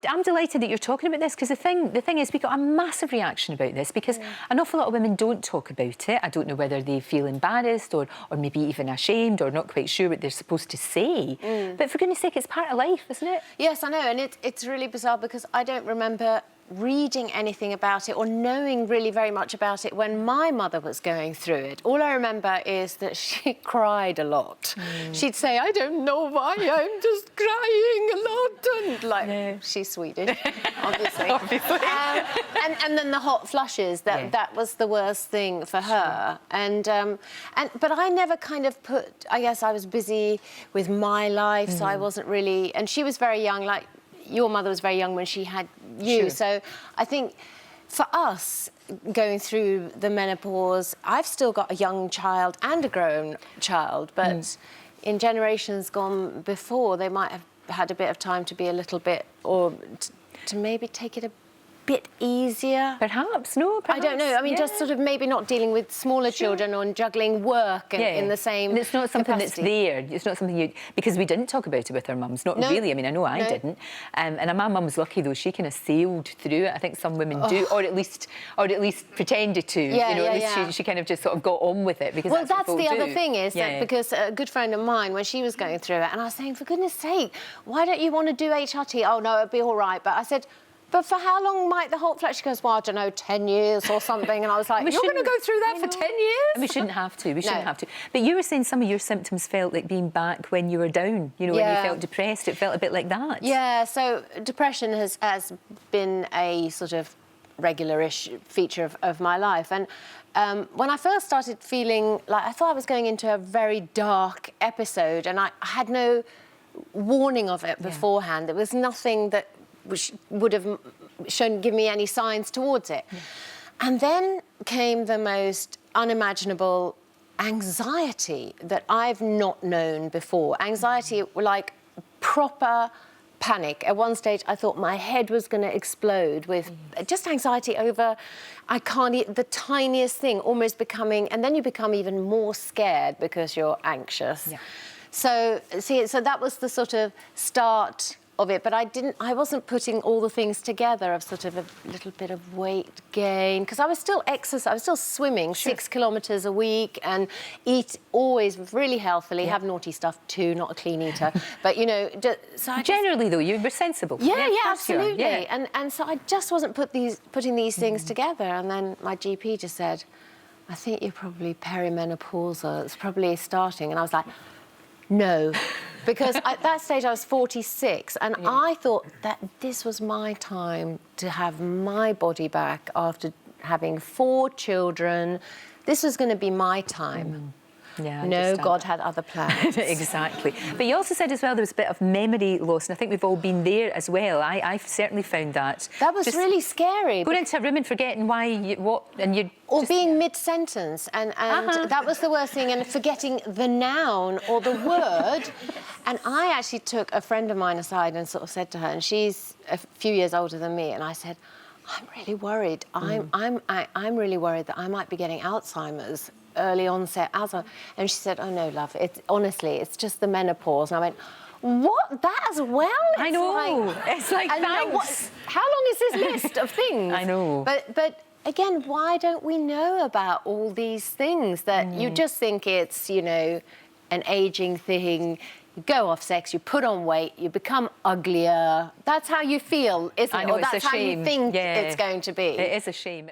I'm delighted that you're talking about this, because the thing is, we got a massive reaction about this because an awful lot of women don't talk about it. I don't know whether they feel embarrassed or maybe even ashamed or not quite sure what they're supposed to say. But for goodness sake, it's part of life, isn't it? Yes, I know, and it's really bizarre because I don't remember reading anything about it or knowing really very much about it when my mother was going through it. All I remember is that she cried a lot. She'd say, "I don't know why, I'm just crying a lot," and like, she's Swedish, obviously. And then the hot flushes, that was the worst thing for her. But I never kind of put, I guess I was busy with my life, so I wasn't really, and she was very young, like, your mother was very young when she had you. So I think for us, going through the menopause, I've still got a young child and a grown child, but in generations gone before, they might have had a bit of time to be a little bit, or to maybe take it a bit easier. Perhaps, no, perhaps. I don't know. I mean, just sort of maybe not dealing with smaller children or juggling work in the same And it's not something capacity. that's there. It's not something you... Because we didn't talk about it with our mums. Not really. I mean, I know I didn't. And my mum was lucky, though. She kind of sailed through it. I think some women do, or at least pretended to. At least she kind of just sort of got on with it, because that's the other other thing is that, because a good friend of mine, when she was going through it, and I was saying, for goodness sake, why don't you want to do HRT? Oh, no, it'll be all right. But I said, but for how long might the hot flush? She goes, well, I don't know, 10 years or something. And I was like, you're going to go through that for 10 years? And we shouldn't have to. We shouldn't have to. But you were saying some of your symptoms felt like being back when you were down. You know, when you felt depressed, it felt a bit like that. Yeah, so depression has been a sort of regular-ish feature of my life. And when I first started feeling like, I thought I was going into a very dark episode, and I had no warning of it beforehand. There was nothing that which would have given me any signs towards it. And then came the most unimaginable anxiety that I've not known before. Anxiety, like proper panic. At one stage, I thought my head was going to explode with just anxiety over, I can't eat the tiniest thing, almost becoming, and then you become even more scared because you're anxious. So that was the sort of start of it, but I wasn't putting all the things together of sort of a little bit of weight gain, because I was still exercising, I was still swimming 6 kilometres a week and eat always really healthily, have naughty stuff too, not a clean eater, but you know, generally though, you were sensible. Yeah, absolutely. And so I just wasn't putting these things together, and then my GP just said, I think you're probably perimenopausal, it's probably starting, and I was like, no. Because at that stage I was 46, and I thought that this was my time to have my body back after having 4 children. This was going to be my time. No, God had other plans. Exactly. But you also said as well there was a bit of memory loss, and I think we've all been there as well. I've certainly found that. That was really scary. Going into a room and forgetting or being mid-sentence, and that was the worst thing, and forgetting the noun or the word. And I actually took a friend of mine aside and sort of said to her, and she's a few years older than me, and I said, I'm really worried. I'm really worried that I might be getting Alzheimer's, early onset Alzheimer's. And she said, oh no, love, honestly, it's just the menopause. And I went, what? That as well? I know. It's like, thanks. How long is this list of things? I know. But again, why don't we know about all these things that you just think it's, you know, an aging thing? You go off sex, you put on weight, you become uglier. That's how you feel, isn't it? I know, or that's how you think it's going to be. It is a shame.